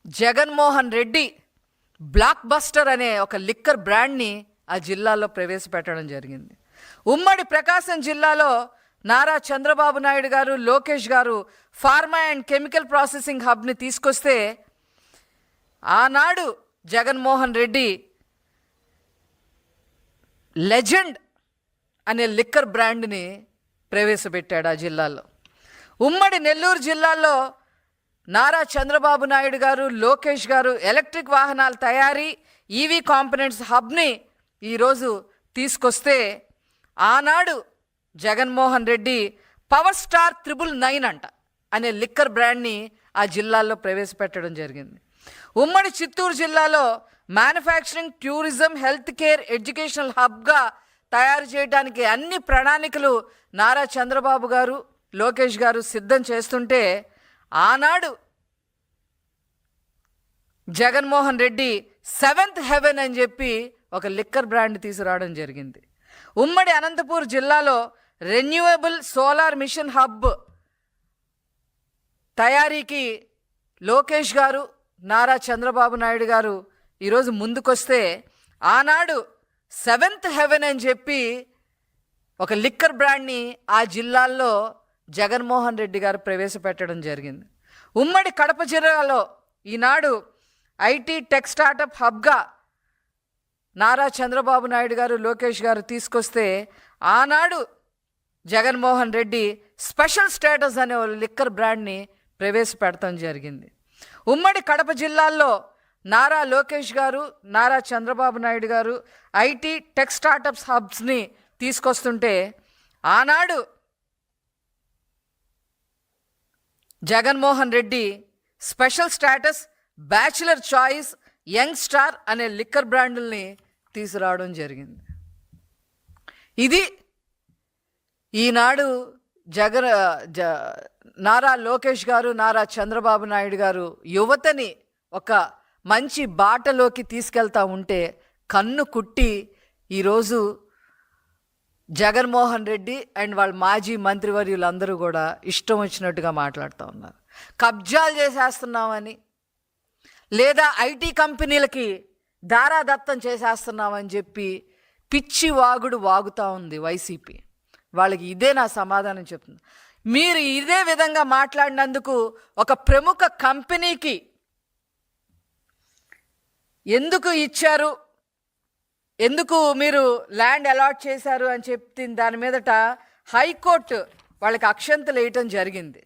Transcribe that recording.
Jaganmohan Reddy block buster అనే ఒక liquor బ్రాండ్ని ఆ జిల్లాలో ప్రవేశపెట్టడం జరిగింది. ఉమ్మడి ప్రకాశం జిల్లాలో నారా చంద్రబాబు నాయుడు గారు, లోకేష్ గారు ఫార్మా అండ్ కెమికల్ ప్రాసెసింగ్ హబ్ని తీసుకొస్తే ఆనాడు జగన్మోహన్ రెడ్డి లెజెండ్ అనే లిక్కర్ బ్రాండ్ని ప్రవేశపెట్టాడు ఆ జిల్లాలో. ఉమ్మడి నెల్లూరు జిల్లాలో నారా చంద్రబాబు నాయుడు గారు, లోకేష్ గారు ఎలక్ట్రిక్ వాహనాల తయారీ, ఈవీ కాంపోనెంట్స్ హబ్ని ఈరోజు తీసుకొస్తే ఆనాడు జగన్మోహన్ రెడ్డి పవర్ స్టార్ 999 అంట అనే లిక్కర్ బ్రాండ్ని ఆ జిల్లాల్లో ప్రవేశపెట్టడం జరిగింది. ఉమ్మడి చిత్తూరు జిల్లాలో manufacturing, tourism, health care, educational హబ్గా తయారు చేయడానికి అన్ని ప్రణాళికలు నారా చంద్రబాబు గారు, లోకేష్ గారు సిద్ధం చేస్తుంటే ఆనాడు జగన్మోహన్ రెడ్డి 7th హెవెన్ అని చెప్పి ఒక లిక్కర్ బ్రాండ్ తీసుకురావడం జరిగింది. ఉమ్మడి అనంతపూర్ జిల్లాలో రెన్యూవబుల్ సోలార్ మిషన్ హబ్ తయారీకి లోకేష్ గారు, నారా చంద్రబాబు నాయుడు గారు ఈరోజు ముందుకొస్తే ఆనాడు 7th హెవెన్ అని చెప్పి ఒక లిక్కర్ బ్రాండ్ని ఆ జిల్లాల్లో జగన్మోహన్ రెడ్డి గారు ప్రవేశపెట్టడం జరిగింది. ఉమ్మడి కడప జిల్లాలో ఈనాడు ఐటీ టెక్ స్టార్టప్ హబ్గా నారా చంద్రబాబు నాయుడు గారు, లోకేష్ గారు తీసుకొస్తే ఆనాడు జగన్మోహన్ రెడ్డి స్పెషల్ స్టేటస్ అనే లిక్కర్ బ్రాండ్ని ప్రవేశపెడతాం జరిగింది. ఉమ్మడి కడప జిల్లాల్లో నారా లోకేష్ గారు, నారా చంద్రబాబు నాయుడు గారు ఐటీ టెక్ స్టార్టప్స్ హబ్స్ని తీసుకొస్తుంటే ఆనాడు Jaganmohan Reddy special status, bachelor choice, young star అనే లిక్కర్ బ్రాండుల్ని తీసుకురావడం జరిగింది. ఇది ఈనాడు నారా లోకేష్ గారు, నారా చంద్రబాబు నాయుడు గారు యువతని ఒక మంచి బాటలోకి తీసుకెళ్తా ఉంటే కన్ను కుట్టి ఈరోజు జగన్మోహన్ రెడ్డి అండ్ వాళ్ళ మాజీ మంత్రివర్యులందరూ కూడా ఇష్టం వచ్చినట్టుగా మాట్లాడుతూ ఉన్నారు. కబ్జాలు చేసేస్తున్నామని, లేదా ఐటీ కంపెనీలకి దారాదత్తం చేసేస్తున్నామని చెప్పి పిచ్చి వాగుడు వాగుతూ ఉంది వైసీపీ. వాళ్ళకి ఇదే నా సమాధానం చెప్తుంది. మీరు ఇదే విధంగా మాట్లాడినందుకు ఒక ప్రముఖ కంపెనీకి ఎందుకు ఇచ్చారు, ఎందుకు మీరు ల్యాండ్ అలాట్ చేశారు అని చెప్పి దాని మీదట హైకోర్టు వాళ్ళకి అక్షంతలు వేయటం జరిగింది.